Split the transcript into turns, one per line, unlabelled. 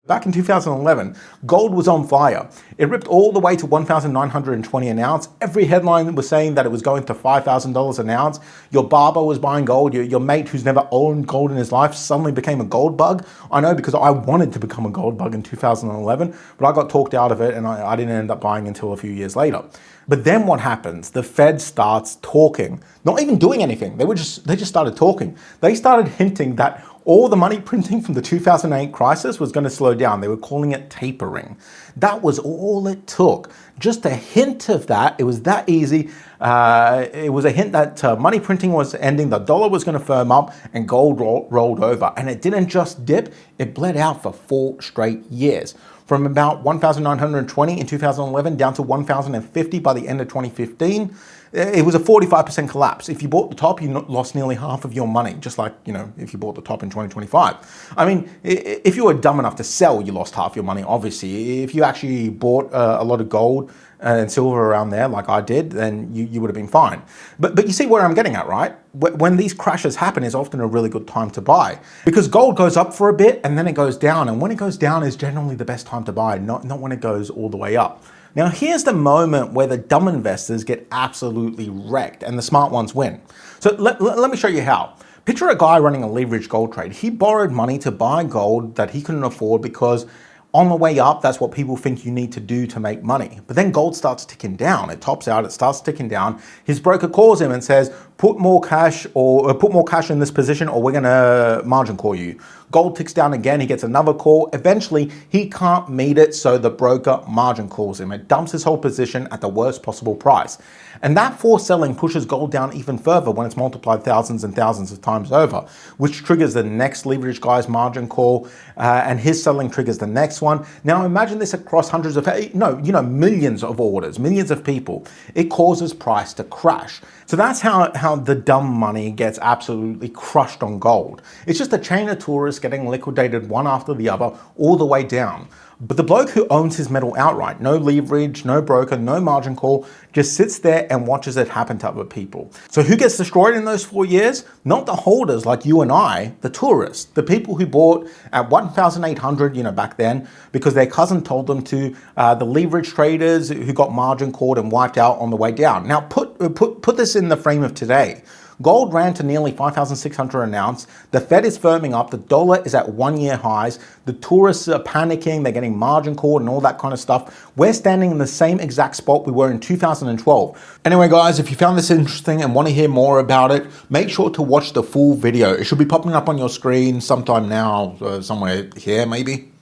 Back in 2011, gold was on fire. It ripped all the way to $1,920 an ounce. Every headline was saying that it was going to $5,000 an ounce. Your barber was buying gold. Your mate who's never owned gold in his life suddenly became a gold bug. I know, because I wanted to become a gold bug in 2011, but I got talked out of it and I didn't end up buying until a few years later. But then what happens? The Fed starts talking, not even doing anything. They just started talking. They started hinting that all the money printing from the 2008 crisis was going to slow down. They were calling it tapering. That was all it took. Just a hint of that. It was that easy. It was a hint that money printing was ending, the dollar was going to firm up, and gold rolled over. And it didn't just dip, it bled out for 4 straight years. From about 1,920 in 2011 down to 1,050 by the end of 2015. It was a 45% collapse. If you bought the top, you lost nearly half of your money, just like, if you bought the top in 2025. I mean, if you were dumb enough to sell, you lost half your money, obviously. If you actually bought a lot of gold and silver around there, like I did, then you would have been fine. But you see where I'm getting at, right? When these crashes happen is often a really good time to buy, because gold goes up for a bit and then it goes down. And when it goes down is generally the best time to buy, not when it goes all the way up. Now, here's the moment where the dumb investors get absolutely wrecked and the smart ones win. So let me show you how. Picture a guy running a leveraged gold trade. He borrowed money to buy gold that he couldn't afford because on the way up, that's what people think you need to do to make money. But then gold starts ticking down. It tops out, it starts ticking down. His broker calls him and says, put more cash in this position or we're gonna margin call you. Gold ticks down again, he gets another call. Eventually, he can't meet it, so the broker margin calls him. It dumps his whole position at the worst possible price. And that forced selling pushes gold down even further when it's multiplied thousands and thousands of times over, which triggers the next leverage guy's margin call, and his selling triggers the next one. Now imagine this across hundreds of, millions of orders, millions of people. It causes price to crash. So that's how the dumb money gets absolutely crushed on gold. It's just a chain of tourists getting liquidated one after the other all the way down. But the bloke who owns his metal outright, no leverage, no broker, no margin call, just sits there and watches it happen to other people. So who gets destroyed in those 4 years? Not the holders like you and I, the tourists, the people who bought at 1,800, back then, because their cousin told them to, the leverage traders who got margin called and wiped out on the way down. Now put this in the frame of today. Gold ran to nearly 5,600 an ounce. The Fed is firming up. The dollar is at 1-year highs. The tourists are panicking. They're getting margin called and all that kind of stuff. We're standing in the same exact spot we were in 2012. Anyway, guys, if you found this interesting and want to hear more about it, make sure to watch the full video. It should be popping up on your screen sometime now, somewhere here maybe.